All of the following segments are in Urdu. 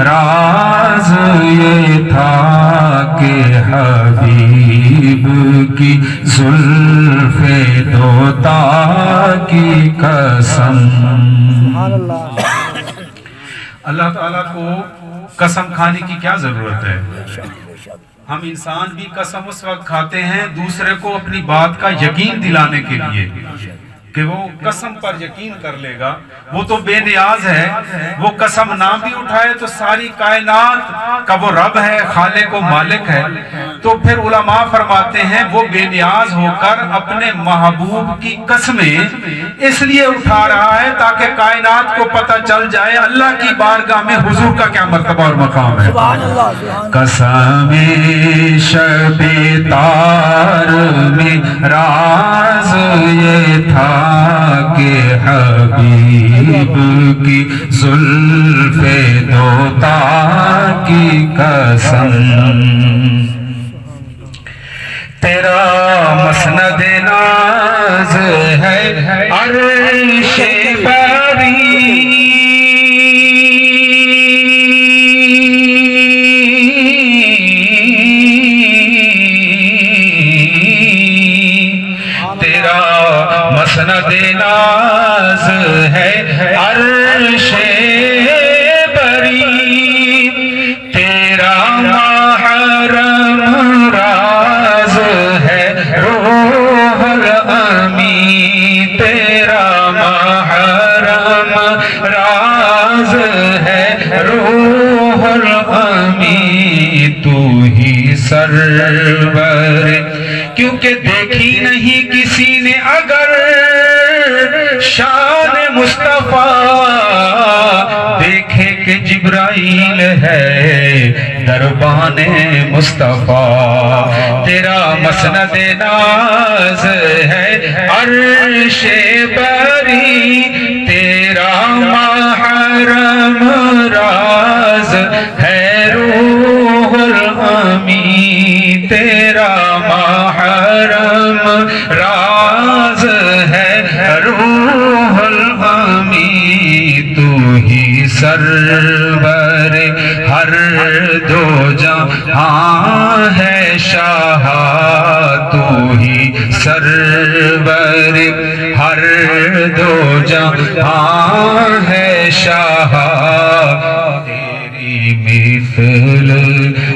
راز یہ تھا کہ حبیب کی زلف دوتا کی قسم. اللہ تعالیٰ کو قسم کھانے کی کیا ضرورت ہے؟ ہم انسان بھی قسم اس وقت کھاتے ہیں دوسرے کو اپنی بات کا یقین دلانے کے لیے کہ وہ قسم پر یقین کر لے گا. وہ تو بے نیاز ہے، وہ قسم نہ بھی اٹھائے تو ساری کائنات کا وہ رب ہے، خالق و مالک ہے. تو پھر علماء فرماتے ہیں وہ بے نیاز ہو کر اپنے محبوب کی قسمیں اس لیے اٹھا رہا ہے تاکہ کائنات کو پتہ چل جائے اللہ کی بارگاہ میں حضور کا کیا مرتبہ اور مقام ہے. قسم شب تار میں راز یہ تھا کہ حبیب کی زلف دوتا کی قسم. تیرا مسند ناز ہے عرش بری، مسند ناز ہے عرش بری، تیرا محرم راز ہے روح الامین، تیرا محرم راز ہے روح الامین. تو ہی سرور کیونکہ دیکھی نہیں کسی نے اگر شان مصطفیٰ، دیکھے کہ جبرائیل ہے دربان مصطفیٰ. تیرا مسند ناز ہے عرش بری، تیرا محرم راز ہے روح الامین، تیرا محرم راز ہے روح الامین. تو ہی سرور ہر دو جہاں ہے شاہ، تو ہی سرور ہر دو جہاں ہے شاہ. تیری مثل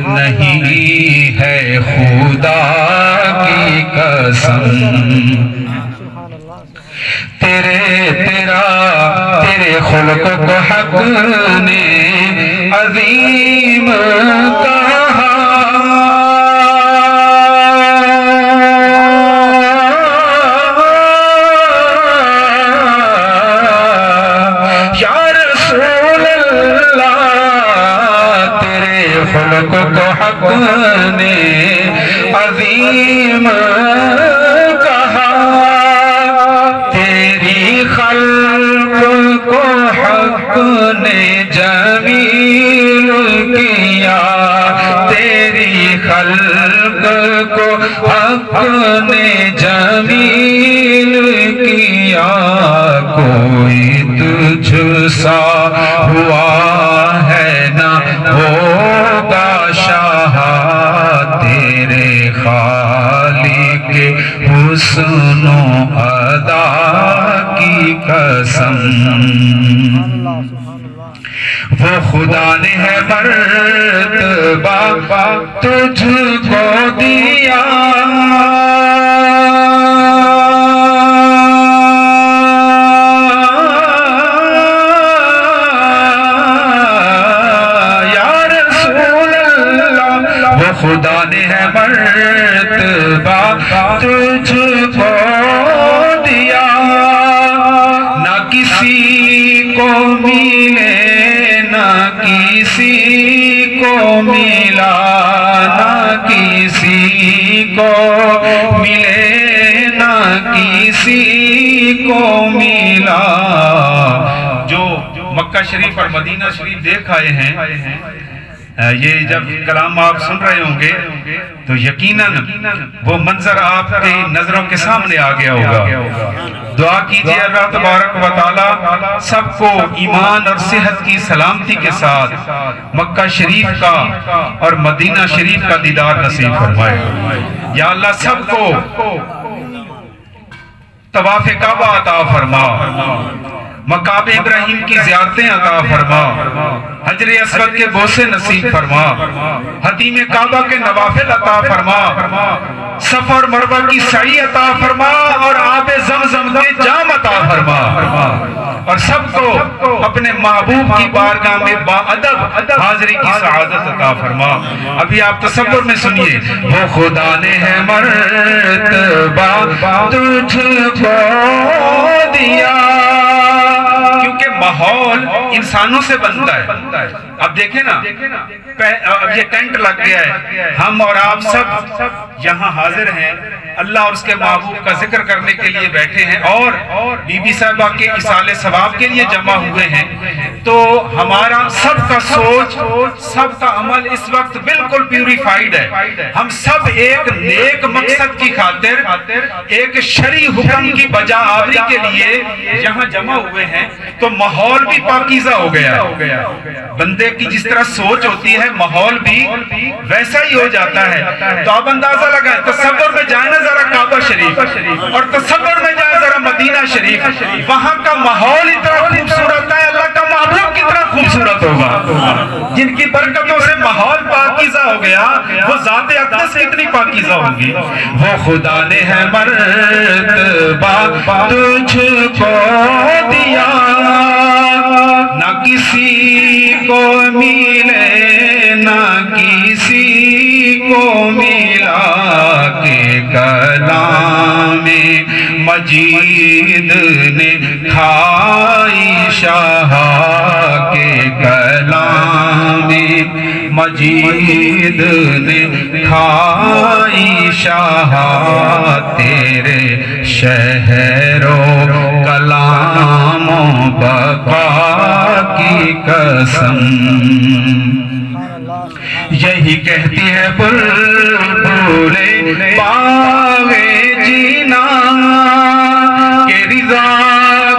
نہیں ہے خدا کی قسم. تیرے خلق کو حق نے عظیم کہا، یا رسول اللہ. تیرے خلق کو حق نے عظیم کہا، تیری خلق کو حق نے جمیل کیا، تیری خلق کو حق نے جمیل کیا. کوئی تجھ سا ہوا ہے نہ ہوگا شاہ، تیرے خالق حسن و ادا کی قسم. وہ خدا نے ہے مرتبہ تجھ کو دیا، یا رسول اللہ. وہ خدا نے ہے مرتبہ تجھ کو دیا، نہ کسی کو ملے نہ کسی کو ملا، نہ کسی کو ملے نہ کسی کو ملا. جو مکہ شریف اور مدینہ شریف دیکھ آئے ہیں یہ جب کلام آپ سن رہے ہوں گے تو یقیناً وہ منظر آپ کی نظروں کے سامنے آ گیا ہوگا۔ دعا کیجئے اللہ تبارک و تعالی سب کو ایمان اور صحت کی سلامتی کے ساتھ مکہ شریف کا اور مدینہ شریف کا دیدار نصیب فرمائے۔ یا اللہ سب کو طواف کعبہ عطا فرما، مقام ابراہیم کی زیارتیں عطا فرما، حجر اسود کے بوسے نصیب فرما، حتیم کعبہ کے نوافل عطا فرما، صفا اور مروہ کی سعی عطا فرما اور آب زمزم کے جام عطا فرما، اور سب کو اپنے محبوب کی بارگاہ میں با ادب حاضری کی سعادت عطا فرما۔ ابھی آپ تصور میں سنیے، وہ خدا نے ہے مرتبہ تجھ کو دیا، کیونکہ ماحول انسانوں سے بنتا ہے۔ اب دیکھیں نا، اب یہ ٹینٹ لگ گیا ہے، ہم اور آپ سب یہاں حاضر ہیں، اللہ اور اس کے محبوب کا ذکر کرنے کے لیے بیٹھے ہیں اور بی بی صاحبہ کے اصال ثواب کے لیے جمع ہوئے ہیں، تو ہمارا سب کا سوچ، سب کا عمل اس وقت بالکل پیوریفائیڈ ہے۔ ہم سب ایک نیک مقصد کی خاطر، ایک شرعی حکم کی بجا آوری کے لیے یہاں جمع ہوئے ہیں، تو ماحول بھی پاکیزہ ہو گیا ہے۔ بندے کی جس طرح سوچ ہوتی ہے ماحول بھی ویسا ہی ہو جاتا ہے۔ تو آپ اندازہ لگائیں، تصور میں جائیں نا ذرا کعبہ شریف، اور تصور میں جائیں ذرا مدینہ شریف، وہاں کا ماحول اتنا خوبصورت ہے، اللہ کا محبوب کتنا خوبصورت ہوگا۔ جن کی برکتوں سے ماحول پاکیزہ ہو گیا، وہ ذات اقدس کتنی پاکیزہ ہوگی۔ وہ خدا نے ہے مرتبہ تجھ کو دیا، نہ کسی کو ملے نہ کسی کو ملا کہ کلام مجید نے کھائی شاہ کے کلام مجید نے کھائی شاہ تیرے شہر و کلام و بقا کی قسم۔ یہی کہتی ہے بلبل باغ جینا کہ رضا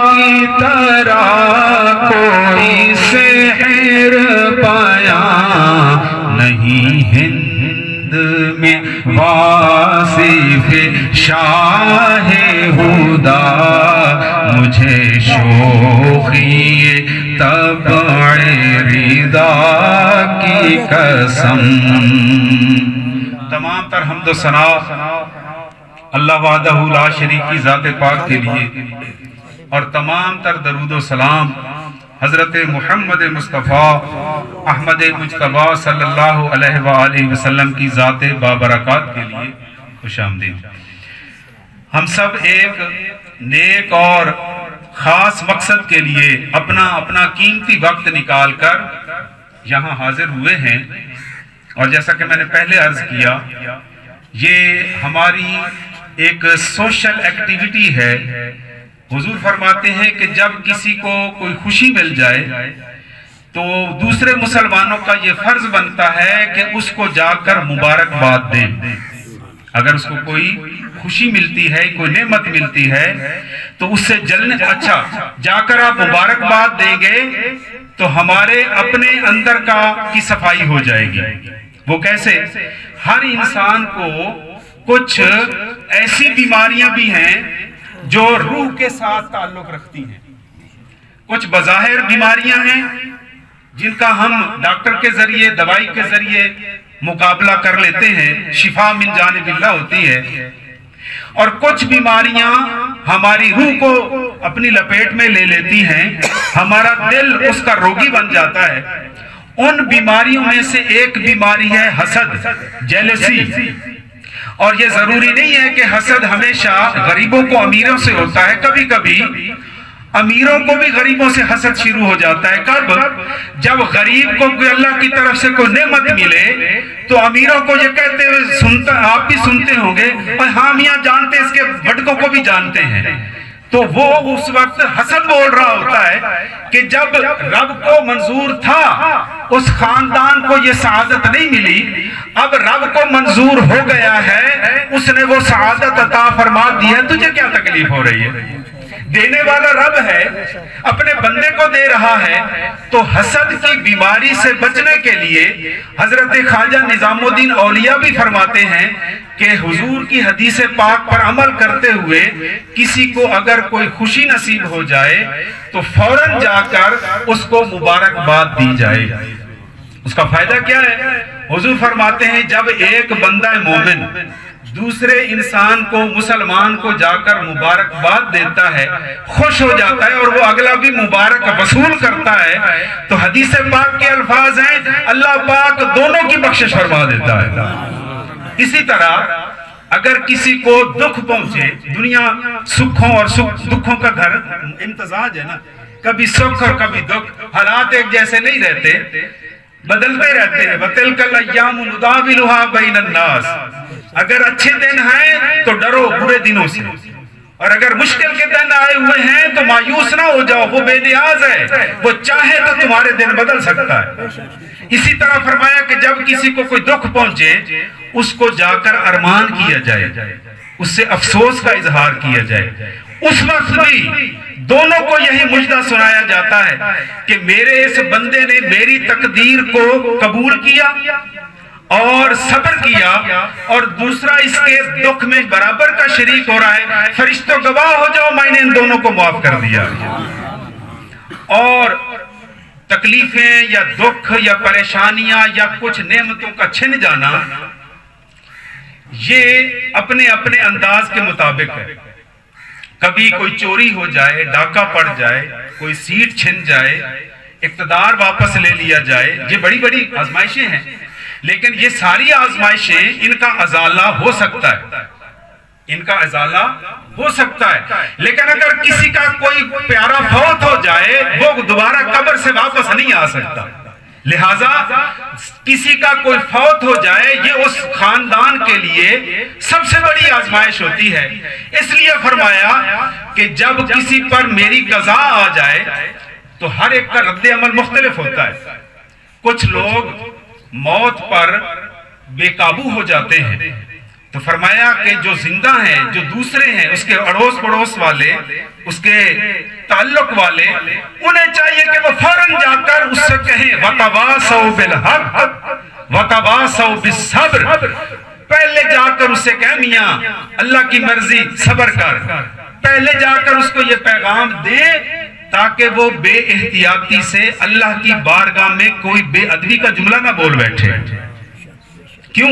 کی طرح کوئی سحر پایا نہیں ہند میں واصف شاہ ہدا، مجھے شوخی طبع رضا کی قسم۔ تمام تر حمد و ثنا اللہ وحدہ لا شریک کی ذات پاک کے لیے، اور تمام تر درود و سلام حضرت محمد مصطفیٰ احمد مجتبیٰ صلی اللہ علیہ وآلہ وسلم کی ذات بابرکات کے لیے خوش آمدید۔ ہم سب ایک نیک اور خاص مقصد کے لیے اپنا قیمتی وقت نکال کر یہاں حاضر ہوئے ہیں، اور جیسا کہ میں نے پہلے عرض کیا، یہ ہماری ایک سوشل ایکٹیویٹی ہے۔ حضور فرماتے ہیں کہ جب کسی کو کوئی خوشی مل جائے تو دوسرے مسلمانوں کا یہ فرض بنتا ہے کہ اس کو جا کر مبارکباد دیں۔ اگر اس کو کوئی خوشی ملتی ہے، کوئی نعمت ملتی ہے، تو اس سے اچھا جا کر آپ مبارکباد دیں گے تو ہمارے اپنے اندر کی صفائی ہو جائے گی۔ وہ کیسے؟ ہر انسان کو کچھ ایسی بیماریاں بھی ہیں جو روح کے ساتھ تعلق رکھتی ہیں، کچھ بظاہر بیماریاں ہیں جن کا ہم ڈاکٹر کے ذریعے، دوائی کے ذریعے مقابلہ کر لیتے ہیں، شفا من جانب اللہ ہوتی ہے، اور کچھ بیماریاں ہماری روح کو اپنی لپیٹ میں لے لیتی ہیں، ہمارا دل اس کا روگی بن جاتا ہے۔ ان بیماریوں میں سے ایک بیماری ہے حسد، جیلسی۔ اور یہ ضروری نہیں ہے کہ حسد ہمیشہ غریبوں کو امیروں سے ہوتا ہے، کبھی کبھی امیروں کو بھی غریبوں سے حسد شروع ہو جاتا ہے۔ کب؟ جب غریب کو کوئی اللہ کی طرف سے کوئی نعمت ملے تو امیروں کو یہ کہتے ہوئے آپ بھی سنتے ہوں گے، اور ہاں میاں جانتے، اس کے بھٹکوں کو بھی جانتے ہیں، تو وہ اس وقت حسد بول رہا ہوتا ہے کہ جب رب کو منظور تھا اس خاندان کو یہ سعادت نہیں ملی، اب رب کو منظور ہو گیا ہے، اس نے وہ سعادت عطا فرما دی ہے، تجھے کیا تکلیف ہو رہی ہے؟ دینے والا رب ہے، اپنے بندے کو دے رہا ہے۔ تو حسد کی بیماری سے بچنے کے لیے حضرت خواجہ نظام الدین اولیاء بھی فرماتے ہیں کہ حضور کی حدیث پاک پر عمل کرتے ہوئے کسی کو اگر کوئی خوشی نصیب ہو جائے تو فوراً جا کر اس کو مبارکباد دی جائے۔ اس کا فائدہ کیا ہے؟ حضور فرماتے ہیں جب ایک بندہ مومن دوسرے انسان کو، مسلمان کو جا کر مبارکباد دیتا ہے، خوش ہو جاتا ہے اور وہ اگلا بھی مبارک وصول کرتا ہے، تو حدیث پاک کے الفاظ ہیں اللہ پاک دونوں کی بخشش فرما دیتا ہے۔ اسی طرح اگر کسی کو دکھ پہنچے، دنیا سکھوں اور دکھوں کا گھر امتزاج ہے نا، کبھی سکھ اور کبھی دکھ، حالات ایک جیسے نہیں رہتے، بدلتے رہتے ہیں۔ وَتِلْكَ الْأَيَّامُ نُدَاوِلُهَا بَيْنَ النَّاسِ، اگر اچھے دن ہیں تو ڈرو برے دنوں سے، اور اگر مشکل کے دن آئے ہوئے ہیں تو مایوس نہ ہو جاؤ، وہ بے نیاز ہے، وہ چاہے تو تمہارے دن بدل سکتا ہے۔ اسی طرح فرمایا کہ جب کسی کو کوئی دکھ پہنچے اس کو جا کر ارمان کیا جائے، اس سے افسوس کا اظہار کیا جائے۔ اس وقت بھی دونوں کو یہی مجدہ سنایا جاتا ہے کہ میرے اس بندے نے میری تقدیر کو قبول کیا اور صبر کیا، اور دوسرا اس کے دکھ میں برابر کا شریک ہو رہا ہے، فرشتوں گواہ ہو جاؤ میں نے ان دونوں کو معاف کر دیا۔ اور تکلیفیں یا دکھ یا پریشانیاں یا کچھ نعمتوں کا چھن جانا یہ اپنے اپنے انداز کے مطابق ہے۔ کبھی کوئی چوری ہو جائے، ڈاکہ پڑ جائے، کوئی سیٹ چھن جائے، اقتدار واپس لے لیا جائے، یہ بڑی بڑی آزمائشیں ہیں، لیکن یہ ساری آزمائشیں ان کا ازالہ ہو سکتا ہے، ان کا ازالہ ہو سکتا ہے۔ لیکن اگر کسی کا کوئی پیارا فوت ہو جائے وہ دوبارہ قبر سے واپس نہیں آ سکتا، لہٰذا کسی کا کوئی فوت ہو جائے یہ اس خاندان کے لیے سب سے بڑی آزمائش ہوتی ہے۔ اس لیے فرمایا کہ جب کسی پر میری قضا آ جائے تو ہر ایک کا رد عمل مختلف ہوتا ہے۔ کچھ لوگ موت پر بے قابو ہو جاتے ہیں، تو فرمایا کہ جو زندہ ہیں، جو دوسرے ہیں، اس کے اڑوس پڑوس والے، اس کے تعلق والے، انہیں چاہیے کہ وہ فوراً جا کر اس سے کہیں وَتَوَاسَوْا بِالْحَقِّ وَتَوَاسَوْا بِالصَّبْرِ، پہلے جا کر اس سے کہیں میاں اللہ کی مرضی صبر کر، پہلے جا کر اس کو یہ پیغام دے تاکہ وہ بے احتیاطی سے اللہ کی بارگاہ میں کوئی بے ادبی کا جملہ نہ بول بیٹھے۔ کیوں؟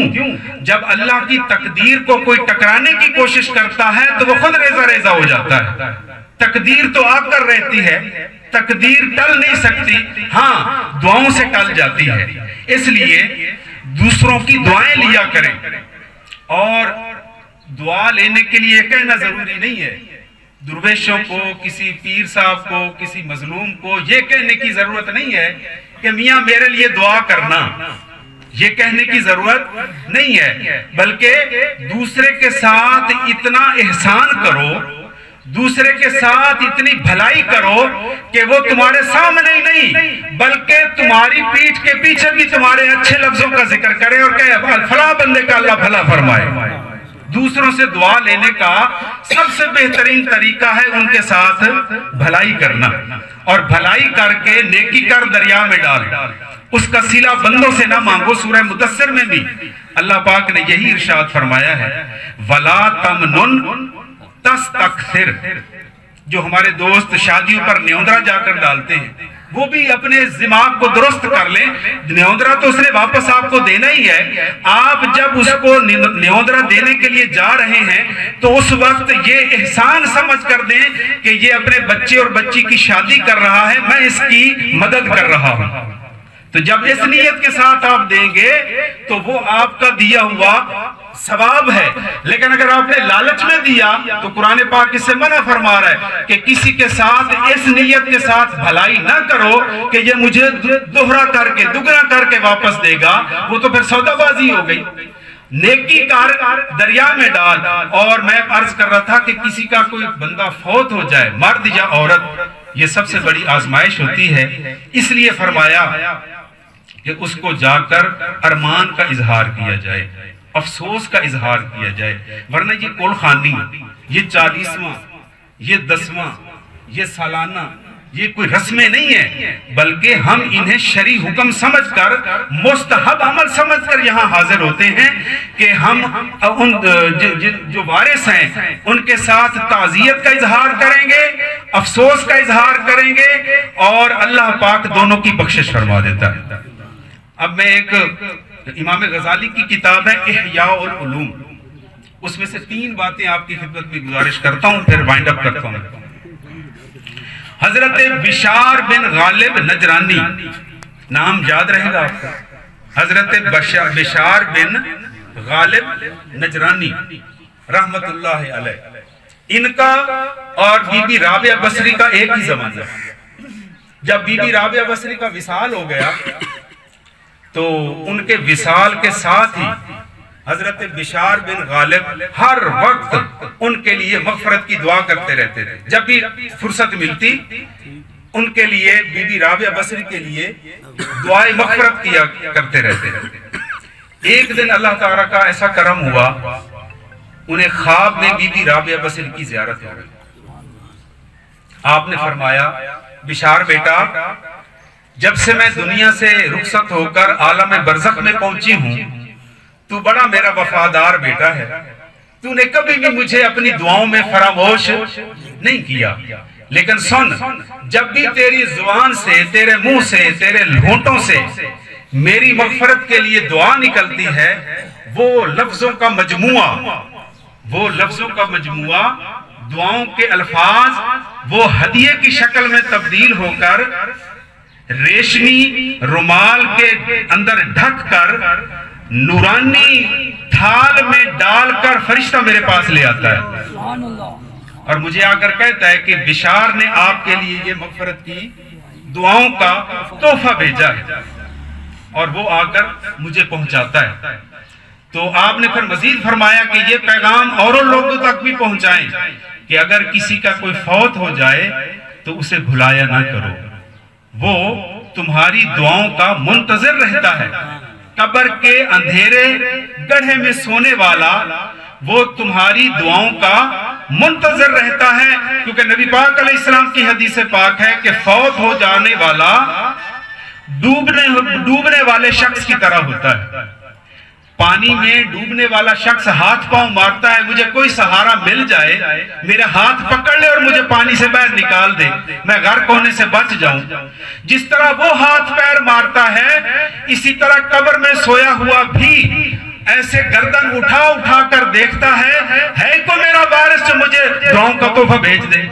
جب اللہ کی تقدیر کو کوئی ٹکرانے کی کوشش کرتا ہے تو وہ خود ریزہ ریزہ ہو جاتا ہے۔ تقدیر تو آ کر رہتی ہے، تقدیر ٹل نہیں سکتی، ہاں دعاؤں سے ٹل جاتی ہے۔ اس لیے دوسروں کی دعائیں لیا کریں، اور دعا لینے کے لیے کہنا ضروری نہیں ہے۔ درویشوں کو، کسی پیر صاحب کو، کسی مظلوم کو یہ کہنے کی ضرورت نہیں ہے کہ میاں میرے لیے دعا کرنا، یہ کہنے کی ضرورت نہیں ہے، بلکہ دوسرے کے ساتھ اتنا احسان کرو، دوسرے کے ساتھ اتنی بھلائی کرو کہ وہ تمہارے سامنے ہی نہیں بلکہ تمہاری پیٹھ کے پیچھے بھی تمہارے اچھے لفظوں کا ذکر کرے اور کہے فلاں بندے کا اللہ بھلا فرمائے۔ دوسروں سے دعا لینے کا سب سے بہترین طریقہ ہے ان کے ساتھ بھلائی کرنا، اور بھلائی کر کے نیکی کر دریا میں ڈال، اس کا صلہ بندوں سے نہ مانگو۔ سورہ مدثر میں بھی اللہ پاک نے یہی ارشاد فرمایا ہے وَلَا تَمْنُن تَسْتَكْثِرْ۔ جو ہمارے دوست شادیوں پر نیوندرا جا کر ڈالتے ہیں وہ بھی اپنے دماغ کو درست کر لیں، نیوندرا تو اس نے واپس آپ کو دینا ہی ہے، آپ جب اس کو نیوندرا دینے کے لیے جا رہے ہیں تو اس وقت یہ احسان سمجھ کر دیں کہ یہ اپنے بچے اور بچی کی شادی کر رہا ہے، میں اس کی مدد کر رہا ہوں۔ تو جب اس نیت کے ساتھ آپ دیں گے تو وہ آپ کا دیا ہوا ثواب ہے، لیکن اگر آپ نے لالچ میں دیا تو قرآن پاک اس سے منع فرما رہا ہے کہ کسی کے ساتھ اس نیت کے ساتھ بھلائی نہ کرو کہ یہ مجھے دوہرا کر کے دگنا کر کے واپس دے گا، وہ تو پھر سودا بازی ہو گئی۔ نیکی کار دریا میں ڈال. اور میں عرض کر رہا تھا کہ کسی کا کوئی بندہ فوت ہو جائے، مرد یا عورت، یہ سب سے بڑی آزمائش ہوتی ہے. اس لیے فرمایا کہ اس کو جا کر ارمان کا اظہار کیا جائے، افسوس کا اظہار کیا جائے. ورنہ یہ کول خانی، یہ 40واں، یہ 10واں، یہ سالانہ، یہ کوئی رسمیں نہیں ہیں، بلکہ ہم انہیں شرعی حکم سمجھ کر، مستحب عمل سمجھ کر یہاں حاضر ہوتے ہیں کہ ہم ان جو وارث ہیں ان کے ساتھ تعزیت کا اظہار کریں گے، افسوس کا اظہار کریں گے، اور اللہ پاک دونوں کی بخشش فرما دیتا ہے. اب میں ایک امام غزالی کی کتاب ہے احیاء العلوم، اس میں سے 3 باتیں آپ کی خدمت میں گزارش کرتا ہوں، پھر وائنڈ اپ کرتا ہوں. حضرت بشار بن غالب نجرانی، نام یاد رہے گا آپ کا، حضرت بشار بن غالب نجرانی رحمت اللہ علیہ. ان کا اور بی بی رابعہ بصری کا ایک ہی زمانہ. جب بی بی رابعہ بصری کا وصال ہو گیا تو ان کے وصال کے ساتھ ہی حضرت بشار بن غالب ہر وقت ان کے لیے مغفرت کی دعا کرتے رہتے تھے. جب بھی فرصت ملتی ان کے لیے، بی بی رابعہ بصری کے لیے دعائے مغفرت کیا کرتے رہتے تھے. ایک دن اللہ تعالیٰ کا ایسا کرم ہوا، انہیں خواب میں بی بی رابعہ بصری کی زیارت ہو گئی. آپ نے فرمایا، بشار بیٹا، جب سے میں دنیا سے رخصت ہو کر عالم برزخ میں پہنچی ہوں، تو بڑا میرا وفادار بیٹا ہے. تو نے کبھی بھی مجھے اپنی دعاؤں میں فراموش نہیں کیا. لیکن سن، جب بھی تیری زبان سے، تیرے منہ سے، تیرے ہونٹوں سے میری مغفرت کے لیے دعا نکلتی ہے، وہ لفظوں کا مجموعہ، دعاؤں کے الفاظ وہ ہدیے کی شکل میں تبدیل ہو کر ریشمی رومال کے اندر ڈھک کر نورانی تھال میں ڈال کر فرشتہ میرے پاس لے آتا ہے اور مجھے آ کر کہتا ہے کہ بشار نے آپ کے لیے یہ مغفرت کی دعاؤں کا تحفہ بھیجا ہے، اور وہ آ کر مجھے پہنچاتا ہے. تو آپ نے پھر مزید فرمایا کہ یہ پیغام اوروں لوگوں تک بھی پہنچائیں کہ اگر کسی کا کوئی فوت ہو جائے تو اسے بھلایا نہ کرو، وہ تمہاری دعاؤں کا منتظر رہتا ہے. قبر کے اندھیرے گڑھے میں سونے والا وہ تمہاری دعاؤں کا منتظر رہتا ہے، کیونکہ نبی پاک علیہ السلام کی حدیث پاک ہے کہ فوت ہو جانے والا ڈوبنے والے شخص کی طرح ہوتا ہے. پانی میں ڈوبنے والا شخص ہاتھ پاؤں مارتا ہے، مجھے کوئی سہارا مل جائے، میرے ہاتھ پکڑ لے اور مجھے پانی سے باہر نکال دے، میں غرق ہونے سے بچ جاؤں. جس طرح وہ ہاتھ پیر مارتا ہے، اسی طرح قبر میں سویا ہوا بھی ایسے گردن اٹھا کر دیکھتا ہے کو میرا وارث جو مجھے دعاؤں کا تحفہ بھیج دے.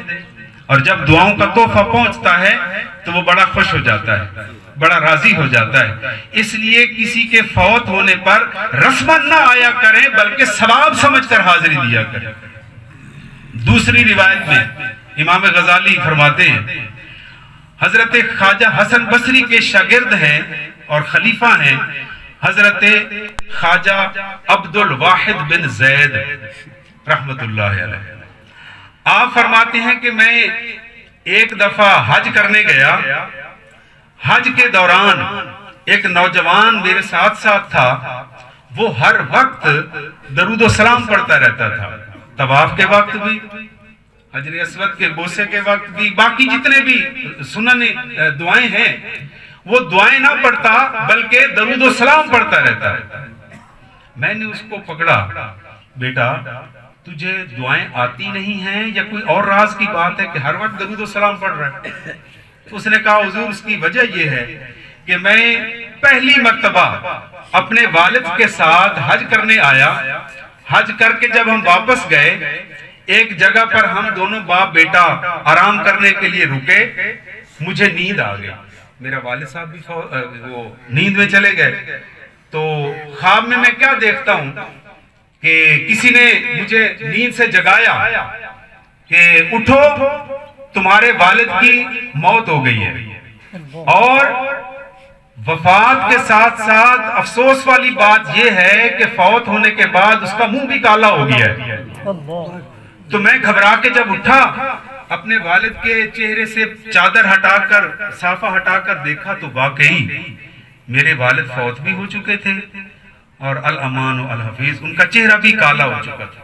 اور جب دعاؤں کا تحفہ پہنچتا ہے تو وہ بڑا خوش ہو جاتا ہے، بڑا راضی ہو جاتا ہے. اس لیے کسی کے فوت ہونے پر رسماً نہ آیا کریں بلکہ ثواب سمجھ کر حاضری دیا کریں. دوسری روایت میں امام غزالی فرماتے ہیں، حضرت خواجہ حسن بصری کے شاگرد ہیں اور خلیفہ ہیں حضرت خواجہ عبد الواحد بن زید رحمت اللہ علیہ. آپ فرماتے ہیں کہ میں ایک دفعہ حج کرنے گیا. حج کے دوران ایک نوجوان میرے ساتھ تھا، وہ ہر وقت درود و سلام پڑھتا رہتا تھا، طواف کے وقت بھی، حجر اسود کے بوسے کے وقت بھی، باقی جتنے بھی سنن دعائیں ہیں وہ دعائیں نہ پڑھتا بلکہ درود و سلام پڑھتا رہتا ہے. میں نے اس کو پکڑا، بیٹا تجھے دعائیں آتی نہیں ہیں یا کوئی اور راز کی بات ہے کہ ہر وقت درود و سلام پڑھ رہا ہے؟ اس نے کہا حضور اس کی وجہ یہ ہے کہ میں پہلی مرتبہ اپنے والد کے ساتھ حج کرنے آیا. حج کر کے جب ہم واپس گئے، ایک جگہ پر ہم دونوں باپ بیٹا آرام کرنے کے لیے رکے، مجھے نیند آ گئی. میرا والد صاحب بھی وہ نیند میں چلے گئے. تو خواب میں کیا دیکھتا ہوں کہ کسی نے مجھے نیند سے جگایا کہ اٹھو تمہارے والد کی موت ہو گئی ہے. اور وفات کے ساتھ ساتھ افسوس والی بات یہ ہے کہ فوت ہونے کے بعد اس کا منہ بھی کالا ہو گیا ہے۔ تو میں گھبرا کے جب اٹھا، اپنے والد کے چہرے سے چادر ہٹا کر، صافہ ہٹا کر دیکھا تو واقعی میرے والد فوت بھی ہو چکے تھے اور الامان و الحفیظ، ان کا چہرہ بھی کالا ہو چکا تھا۔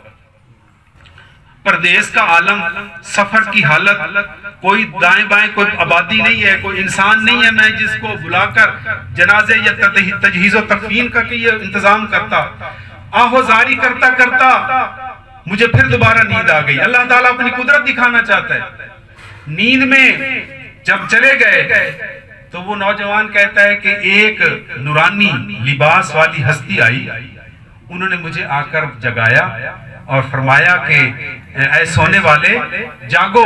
پردیس کا عالم، سفر کی حالت، کوئی دائیں بائیں کوئی آبادی نہیں ہے، کوئی انسان نہیں ہے میں جس کو بلا کر جنازے یا تجہیز و تکفین کا کہ یہ انتظام کرتا۔ آہوزاری کرتا کرتا مجھے پھر دوبارہ نیند آ گئی۔ اللہ تعالیٰ اپنی قدرت دکھانا چاہتا ہے۔ نیند میں جب چلے گئے تو وہ نوجوان کہتا ہے کہ ایک نورانی لباس والی ہستی آئی، انہوں نے مجھے آ کر جگایا اور فرمایا کہ اے سونے والے جاگو،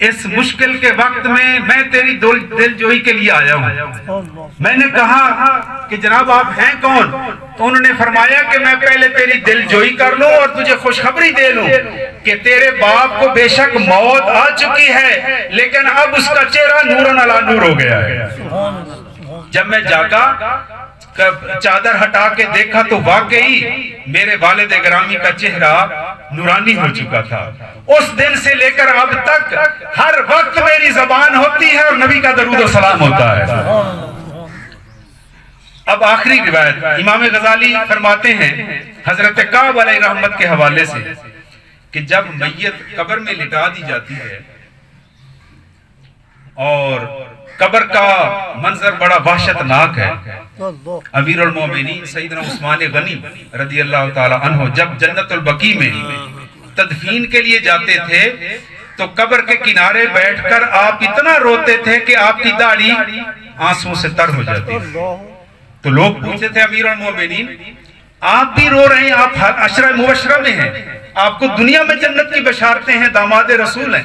اس مشکل کے وقت میں تیری دل جوئی کے لیے آیا ہوں۔ میں نے کہا کہ جناب آپ ہیں کون؟ تو انہوں نے فرمایا کہ میں پہلے تیری دل جوئی کر لوں اور تجھے خوشخبری دے لوں کہ تیرے باپ کو بے شک موت آ چکی ہے، لیکن اب اس کا چہرہ نور علی نور ہو گیا ہے۔ جب میں جاگا، چادر ہٹا کے دیکھا تو واقعی میرے والد گرامی کا چہرہ نورانی ہو چکا تھا۔ اس دن سے لے کر اب تک ہر وقت میری زبان ہوتی ہے اور نبی کا درود و سلام ہوتا ہے۔ اب آخری روایت امام غزالی فرماتے ہیں حضرت کعب علیہ رحمت کے حوالے سے کہ جب میت قبر میں لٹا دی جاتی ہے اور قبر کا منظر بڑا وحشتناک ہے، امیر المومنین سیدنا عثمان غنی رضی اللہ تعالی عنہ جب جنت البقیع میں تدفین کے لیے جاتے تھے تو قبر کے کنارے بیٹھ کر آپ اتنا روتے تھے کہ آپ کی داڑھی آنسوں سے تر ہو جاتی۔ تو لوگ پوچھتے تھے امیر المومنین آپ بھی رو رہے ہیں، آپ عشرہ مبشرہ میں ہیں، آپ کو دنیا میں جنت کی بشارتیں ہیں، داماد رسول ہیں۔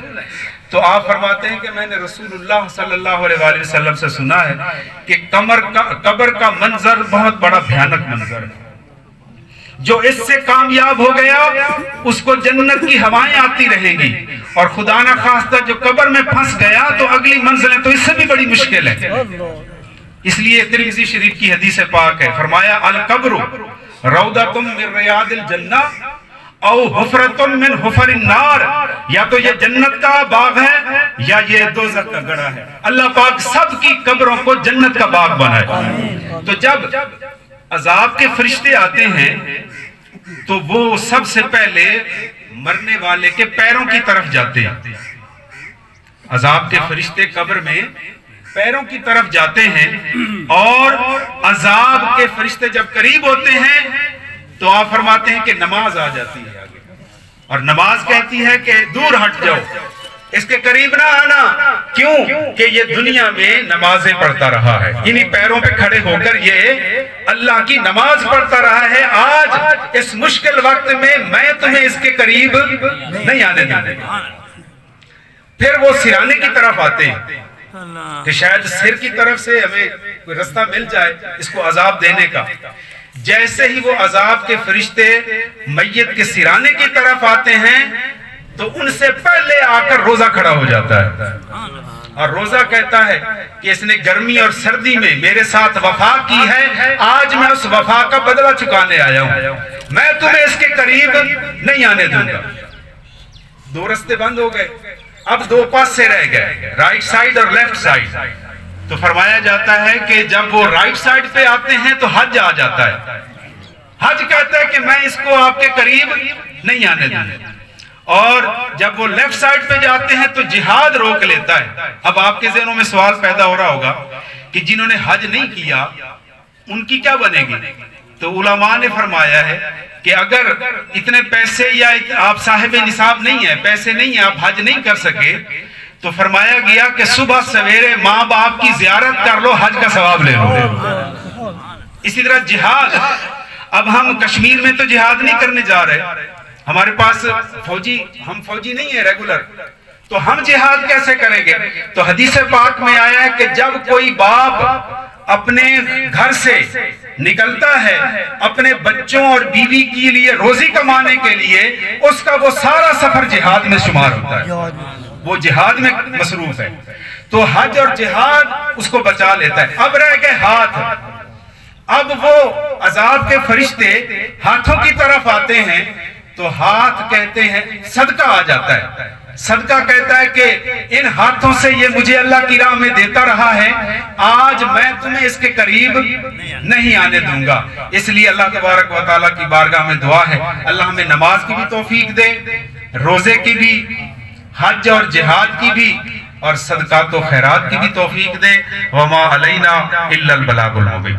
تو آپ فرماتے ہیں کہ میں نے رسول اللہ صلی اللہ علیہ وآلہ وسلم سے سنا ہے کہ قبر کا منظر بہت بڑا بھیانک منظر ہے، جو اس سے کامیاب ہو گیا اس کو جنت کی ہوائیں آتی رہیں گی، اور خدا نہ خواستہ جو قبر میں پھنس گیا تو اگلی منزلیں تو اس سے بھی بڑی مشکل ہے۔ اس لیے ترمذی شریف کی حدیث پاک ہے، فرمایا القبر روضۃ من ریاض الجنہ او حفرۃ من حفر النار، یا تو یہ جنت کا باغ ہے یا یہ دوزخ کا گڑھا ہے۔ اللہ پاک سب کی قبروں کو جنت کا باغ بنائے۔ تو جب عذاب کے فرشتے آتے ہیں تو وہ سب سے پہلے مرنے والے کے پیروں کی طرف جاتے ہیں۔ عذاب کے فرشتے قبر میں پیروں کی طرف جاتے ہیں، اور عذاب کے فرشتے جب قریب ہوتے ہیں تو آپ فرماتے ہیں کہ نماز آ جاتی ہے آگے، اور نماز کہتی ہے کہ دور ہٹ جاؤ، اس کے قریب نہ آنا۔ کیوں کہ یہ دنیا میں نمازیں پڑھتا رہا ہے، انہی پیروں پہ کھڑے ہو کر یہ اللہ کی نماز پڑھتا رہا ہے، آج اس مشکل وقت میں تمہیں اس کے قریب نہیں آنے دوں گا۔ پھر وہ سرانے کی طرف آتے ہیں کہ شاید سر کی طرف سے ہمیں کوئی رستہ مل جائے اس کو عذاب دینے کا۔ جیسے ہی وہ عذاب کے فرشتے میت کے سرانے کی طرف آتے ہیں تو ان سے پہلے آ کر روزہ کھڑا ہو جاتا ہے، اور روزہ کہتا ہے کہ اس نے گرمی اور سردی میں میرے ساتھ وفا کی ہے، آج میں اس وفا کا بدلہ چکانے آیا ہوں، میں تمہیں اس کے قریب نہیں آنے دوں گا۔ دو رستے بند ہو گئے، اب دو پاسے رہ گئے، رائٹ سائیڈ اور لیفٹ سائیڈ۔ تو فرمایا جاتا ہے کہ جب وہ رائٹ سائیڈ پہ آتے ہیں تو حج آ جاتا ہے۔ حج کہتا ہے کہ میں اس کو آپ کے قریب نہیں آنے دوں گا، اور جب وہ لیفٹ سائیڈ پہ جاتے ہیں تو جہاد روک لیتا ہے۔ اب آپ کے ذہنوں میں سوال پیدا ہو رہا ہوگا کہ جنہوں نے حج نہیں کیا ان کی کیا بنے گی؟ تو علماء نے فرمایا ہے کہ اگر اتنے پیسے یا آپ صاحب نصاب نہیں ہیں، پیسے نہیں ہیں، آپ حج نہیں کر سکے، تو فرمایا گیا کہ صبح سویرے ماں باپ کی زیارت کر لو، حج کا ثواب لے لو۔ اسی طرح جہاد، اب ہم کشمیر میں تو جہاد نہیں کرنے جا رہے، ہمارے پاس ہم فوجی نہیں ہیں ریگولر، تو ہم جہاد کیسے کریں گے؟ تو حدیث پاک میں آیا ہے کہ جب کوئی باپ اپنے گھر سے نکلتا ہے اپنے بچوں اور بیوی کے لیے روزی کمانے کے لیے، اس کا وہ سارا سفر جہاد میں شمار ہوتا ہے، وہ جہاد میں مصروف ہے۔ تو حج اور جہاد اس کو بچا لیتا ہے۔ اب رہ گئے ہاتھ، اب وہ عذاب کے فرشتے ہاتھوں کی طرف آتے ہیں تو ہاتھ کہتے ہیں، صدقہ آ جاتا ہے، صدقہ کہتا ہے کہ ان ہاتھوں سے یہ مجھے اللہ کی راہ میں دیتا رہا ہے، آج میں تمہیں اس کے قریب نہیں آنے دوں گا۔ اس لیے اللہ تبارک و تعالیٰ کی بارگاہ میں دعا ہے، اللہ ہمیں نماز کی بھی توفیق دے، روزے کی بھی، حج اور جہاد کی بھی، اور صدقات و خیرات کی بھی توفیق دے۔ وما علینا الا البلاغ المبین۔